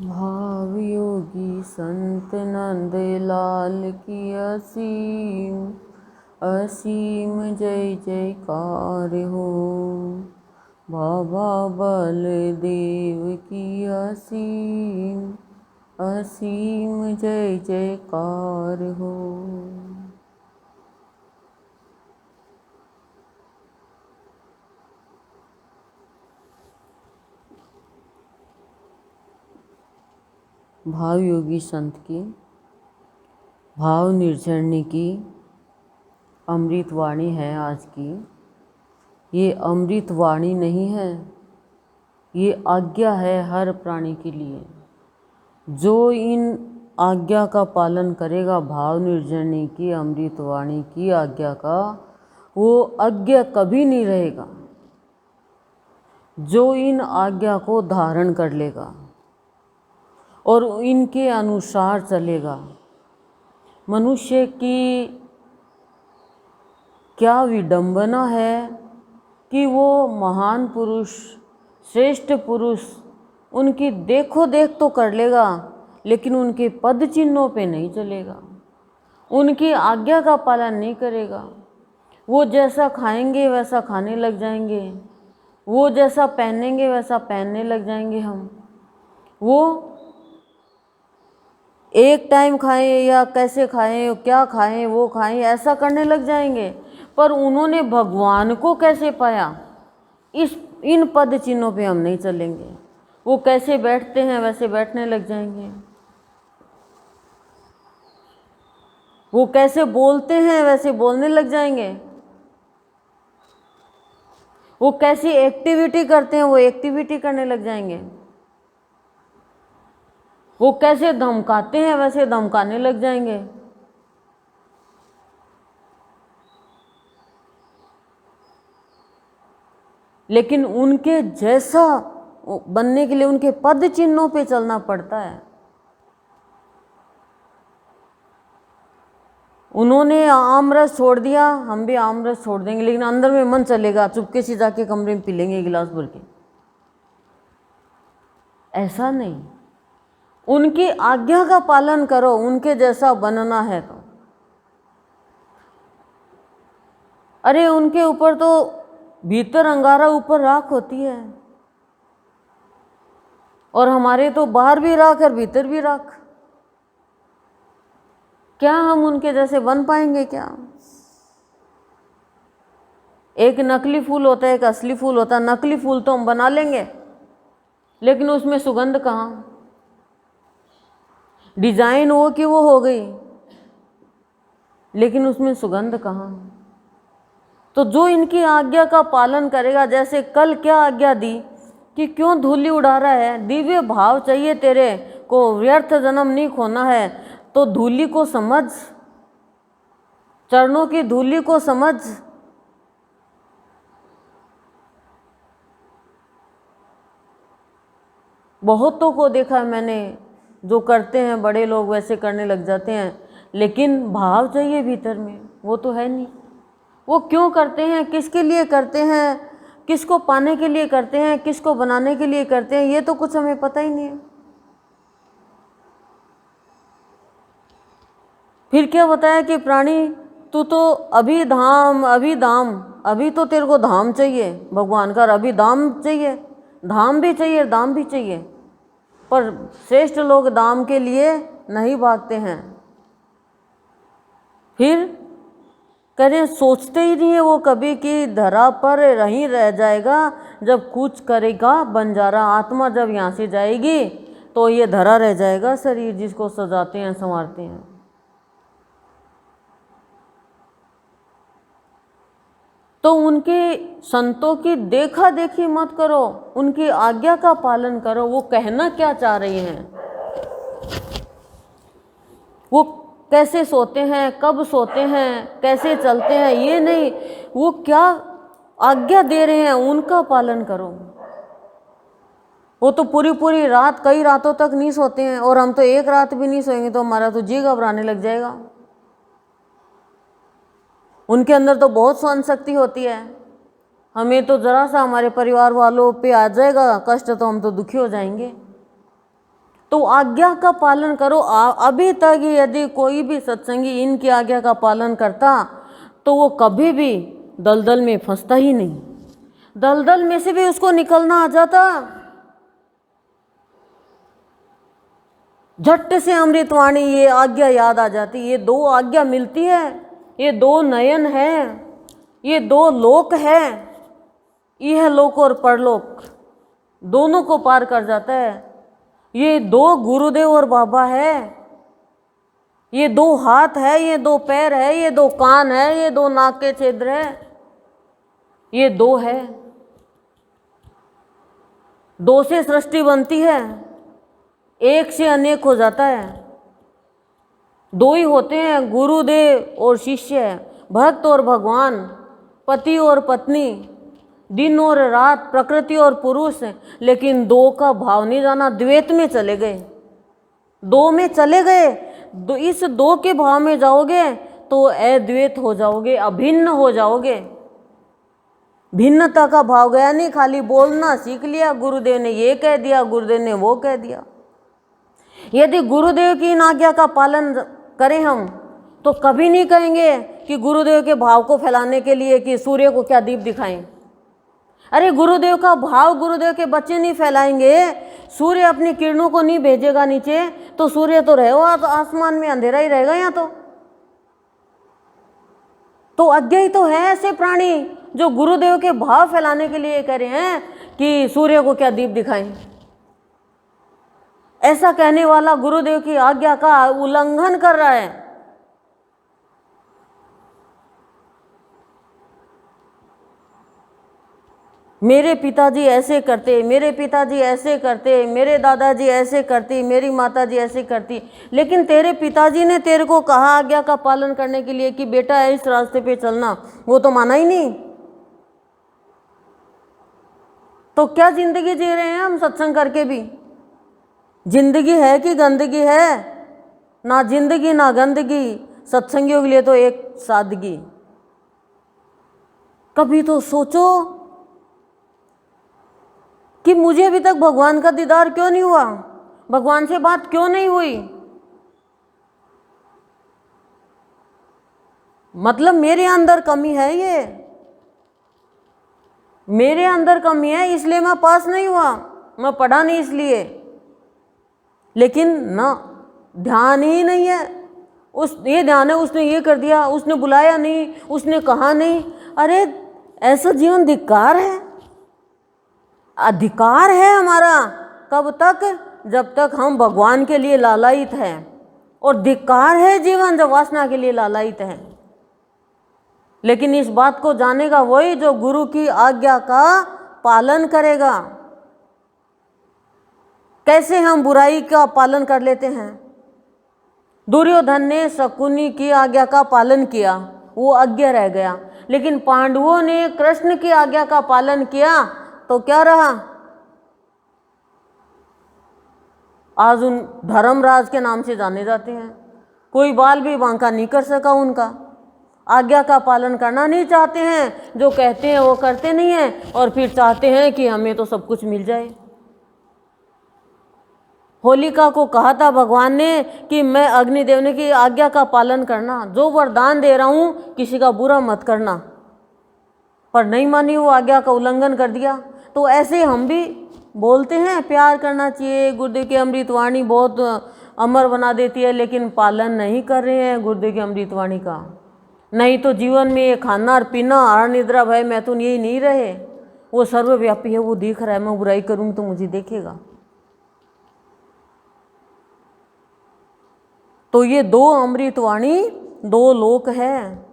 भाव योगी संत नंद लाल की असीम असीम जय जयकार हो। बाबा बलदेव की असीम असीम जय जयकार हो। भाव योगी संत की भाव निर्जरने की अमृत वाणी है आज की। ये अमृत वाणी नहीं है, ये आज्ञा है हर प्राणी के लिए। जो इन आज्ञा का पालन करेगा, भाव निर्जरने की अमृत वाणी की आज्ञा का, वो अज्ञा कभी नहीं रहेगा। जो इन आज्ञा को धारण कर लेगा और इनके अनुसार चलेगा, मनुष्य की क्या विडंबना है कि वो महान पुरुष, श्रेष्ठ पुरुष, उनकी देखो देख तो कर लेगा, लेकिन उनके पद चिन्हों पे नहीं चलेगा, उनकी आज्ञा का पालन नहीं करेगा। वो जैसा खाएंगे वैसा खाने लग जाएंगे, वो जैसा पहनेंगे वैसा पहनने लग जाएंगे। हम वो एक टाइम खाएं या कैसे खाएं, क्या खाएं, वो खाएं, ऐसा करने लग जाएंगे। पर उन्होंने भगवान को कैसे पाया, इन पद चिन्हों पे हम नहीं चलेंगे। वो कैसे बैठते हैं वैसे बैठने लग जाएंगे, वो कैसे बोलते हैं वैसे बोलने लग जाएंगे, वो कैसी एक्टिविटी करते हैं वो एक्टिविटी करने लग जाएंगे, वो कैसे धमकाते हैं वैसे धमकाने लग जाएंगे। लेकिन उनके जैसा बनने के लिए उनके पद चिन्हों पे चलना पड़ता है। उन्होंने आमरस छोड़ दिया, हम भी आमरस छोड़ देंगे, लेकिन अंदर में मन चलेगा, चुपके से जाके कमरे में पी लेंगे गिलास भर के। ऐसा नहीं, उनकी आज्ञा का पालन करो, उनके जैसा बनना है तो। अरे उनके ऊपर तो भीतर अंगारा ऊपर राख होती है, और हमारे तो बाहर भी राख और भीतर भी राख। क्या हम उनके जैसे बन पाएंगे क्या? एक नकली फूल होता है, एक असली फूल होता है। नकली फूल तो हम बना लेंगे, लेकिन उसमें सुगंध कहाँ? डिजाइन वो कि वो हो गई, लेकिन उसमें सुगंध कहाँ? तो जो इनकी आज्ञा का पालन करेगा, जैसे कल क्या आज्ञा दी कि क्यों धूली उड़ा रहा है, दिव्य भाव चाहिए तेरे को, व्यर्थ जन्म नहीं खोना है, तो धूली को समझ, चरणों की धूली को समझ। बहुतों को देखा मैंने, जो करते हैं बड़े लोग वैसे करने लग जाते हैं, लेकिन भाव चाहिए भीतर में, वो तो है नहीं। वो क्यों करते हैं, किसके लिए करते हैं, किसको पाने के लिए करते हैं, किसको बनाने के लिए करते हैं, ये तो कुछ हमें पता ही नहीं है। फिर क्या बताया कि प्राणी तू तो अभी धाम अभी धाम, अभी तो तेरे को धाम चाहिए भगवान का, अभी धाम चाहिए, धाम भी चाहिए दाम भी चाहिए। पर श्रेष्ठ लोग दाम के लिए नहीं भागते हैं। फिर करें, सोचते ही नहीं है वो कभी कि धरा पर रही रह जाएगा, जब कुछ करेगा बंजारा। आत्मा जब यहाँ से जाएगी तो ये धरा रह जाएगा शरीर, जिसको सजाते हैं संवारते हैं। तो उनके संतों की देखा देखी मत करो, उनकी आज्ञा का पालन करो। वो कहना क्या चाह रही हैं, वो कैसे सोते हैं, कब सोते हैं, कैसे चलते हैं, ये नहीं, वो क्या आज्ञा दे रहे हैं उनका पालन करो। वो तो पूरी पूरी रात, कई रातों तक नहीं सोते हैं, और हम तो एक रात भी नहीं सोएंगे तो हमारा तो जी घबराने लग जाएगा। उनके अंदर तो बहुत सहन शक्ति होती है, हमें तो जरा सा हमारे परिवार वालों पे आ जाएगा कष्ट तो हम तो दुखी हो जाएंगे। तो आज्ञा का पालन करो। अभी तक यदि कोई भी सत्संगी इनकी आज्ञा का पालन करता तो वो कभी भी दलदल में फंसता ही नहीं, दलदल में से भी उसको निकलना आ जाता। झट से अमृतवाणी ये आज्ञा याद आ जाती। ये दो आज्ञा मिलती है, ये दो नयन है, ये दो लोक है, यह लोक और परलोक दोनों को पार कर जाता है। ये दो गुरुदेव और बाबा है, ये दो हाथ है, ये दो पैर है, ये दो कान है, ये दो नाक के छिद्र है, ये दो है। दो से सृष्टि बनती है, एक से अनेक हो जाता है। दो ही होते हैं, गुरुदेव और शिष्य, भक्त और भगवान, पति और पत्नी, दिन और रात, प्रकृति और पुरुष। लेकिन दो का भाव नहीं जाना, द्वैत में चले गए, दो में चले गए। इस दो के भाव में जाओगे तो अद्वैत हो जाओगे, अभिन्न हो जाओगे। भिन्नता का भाव गया नहीं, खाली बोलना सीख लिया, गुरुदेव ने ये कह दिया, गुरुदेव ने वो कह दिया। यदि गुरुदेव की इन आज्ञा का पालन करें हम तो कभी नहीं कहेंगे कि गुरुदेव के भाव को फैलाने के लिए कि सूर्य को क्या दीप दिखाएं। अरे गुरुदेव का भाव गुरुदेव के बच्चे नहीं फैलाएंगे, सूर्य अपनी किरणों को नहीं भेजेगा नीचे, तो सूर्य तो रहेगा तो आसमान में अंधेरा ही रहेगा। यहाँ तो अज्ञेय तो है ऐसे प्राणी जो गुरुदेव के भाव फैलाने के लिए कह रहे हैं कि सूर्य को क्या दीप दिखाएं। ऐसा कहने वाला गुरुदेव की आज्ञा का उल्लंघन कर रहा है। मेरे पिताजी ऐसे करते, मेरे पिताजी ऐसे करते, मेरे दादाजी ऐसे करती, मेरी माताजी ऐसे करती। लेकिन तेरे पिताजी ने तेरे को कहा आज्ञा का पालन करने के लिए कि बेटा इस रास्ते पे चलना, वो तो माना ही नहीं। तो क्या जिंदगी जी रहे हैं हम सत्संग करके भी? जिंदगी है कि गंदगी है? ना जिंदगी ना गंदगी, सत्संगियों के लिए तो एक सादगी। कभी तो सोचो कि मुझे अभी तक भगवान का दीदार क्यों नहीं हुआ, भगवान से बात क्यों नहीं हुई। मतलब मेरे अंदर कमी है, ये मेरे अंदर कमी है, इसलिए मैं पास नहीं हुआ, मैं पढ़ा नहीं इसलिए। लेकिन ना ध्यान ही नहीं है, ये ध्यान है उसने ये कर दिया, उसने बुलाया नहीं, उसने कहा नहीं। अरे ऐसा जीवन धिक्कार है, अधिकार है हमारा। कब तक? जब तक हम भगवान के लिए लालायित हैं। और धिक्कार है जीवन जब वासना के लिए लालायित है। लेकिन इस बात को जानेगा वही जो गुरु की आज्ञा का पालन करेगा। कैसे हम बुराई का पालन कर लेते हैं। दुर्योधन ने शकुनी की आज्ञा का पालन किया, वो अज्ञ रह गया। लेकिन पांडवों ने कृष्ण की आज्ञा का पालन किया तो क्या रहा? आज उन धर्मराज के नाम से जाने जाते हैं। कोई बाल भी बांका नहीं कर सका उनका। आज्ञा का पालन करना नहीं चाहते हैं, जो कहते हैं वो करते नहीं हैं, और फिर चाहते हैं कि हमें तो सब कुछ मिल जाए। होलिका को कहा था भगवान ने कि मैं अग्निदेव की आज्ञा का पालन करना, जो वरदान दे रहा हूँ किसी का बुरा मत करना, पर नहीं मानी, वो आज्ञा का उल्लंघन कर दिया। तो ऐसे हम भी बोलते हैं प्यार करना चाहिए, गुरुदेव की अमृतवाणी बहुत अमर बना देती है, लेकिन पालन नहीं कर रहे हैं गुरुदेव की अमृतवाणी का। नहीं तो जीवन में ये खाना और पीना, आहार निद्रा भय मैथुन यही नहीं रहे। वो सर्वव्यापी है, वो दिख रहा है। मैं बुराई करूँगी तो मुझे देखेगा। तो ये दो अमृतवाणी दो लोक है।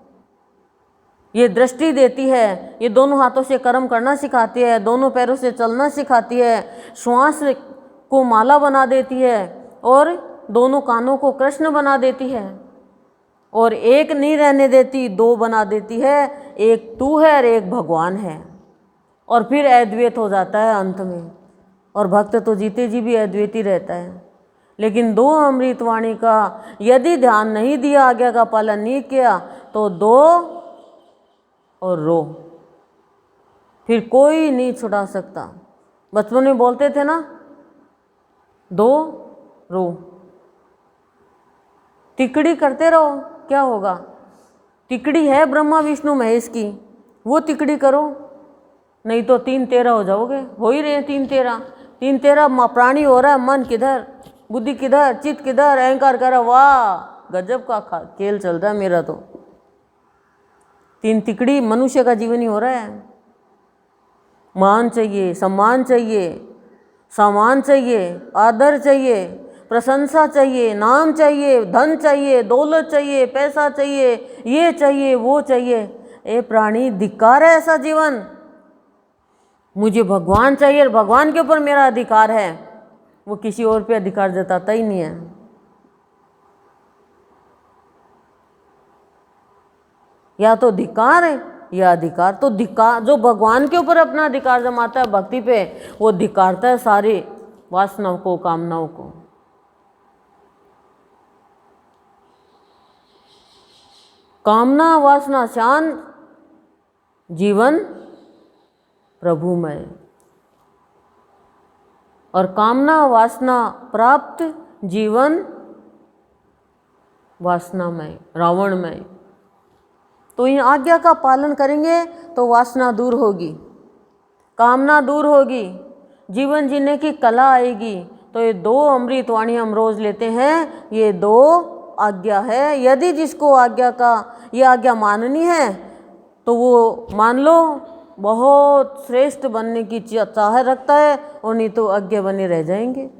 ये दृष्टि देती है, ये दोनों हाथों से कर्म करना सिखाती है, दोनों पैरों से चलना सिखाती है, श्वास को माला बना देती है, और दोनों कानों को कृष्ण बना देती है, और एक नहीं रहने देती, दो बना देती है। एक तू है और एक भगवान है, और फिर अद्वैत हो जाता है अंत में। और भक्त तो जीते जी भी अद्वैत ही रहता है। लेकिन दो अमृतवाणी का यदि ध्यान नहीं दिया, आज्ञा का पालन नहीं किया, तो दो और रो, फिर कोई नहीं छुड़ा सकता। बचपन में बोलते थे ना, दो रो, तिकड़ी करते रहो, क्या होगा? तिकड़ी है ब्रह्मा विष्णु महेश की, वो तिकड़ी करो, नहीं तो 3-13 हो जाओगे। हो ही रहे हैं 3-13 प्राणी हो रहा है। मन किधर, बुद्धि किधर, चित्त किधर, अहंकार कर रहा। वाह, गजब का खेल चल रहा है मेरा तो। 3 तिकड़ी मनुष्य का जीवन ही हो रहा है। मान चाहिए, सम्मान चाहिए, सामान चाहिए, आदर चाहिए, प्रशंसा चाहिए, नाम चाहिए, धन चाहिए, दौलत चाहिए, पैसा चाहिए, ये चाहिए, वो चाहिए। ए प्राणी, धिक्कार है ऐसा जीवन। मुझे भगवान चाहिए, भगवान के ऊपर मेरा अधिकार है। वो किसी और पे अधिकार जताता ही नहीं है। या तो धिक्कार है या अधिकार। तो धिक्कार, जो भगवान के ऊपर अपना अधिकार जमाता है भक्ति पे, वो धिक्कारता है सारी वासनाओं को, कामनाओं को। कामना वासना शांत, जीवन प्रभुमय। और कामना वासना प्राप्त, जीवन वासनामय, रावणमय। तो इन आज्ञा का पालन करेंगे तो वासना दूर होगी, कामना दूर होगी, जीवन जीने की कला आएगी। तो ये 2 अमृत वाणी हम रोज लेते हैं, ये 2 आज्ञा है। यदि जिसको आज्ञा का ये आज्ञा माननी है तो वो मान लो, बहुत श्रेष्ठ बनने की चाह रखता है, और नहीं तो अज्ञा बने रह जाएंगे।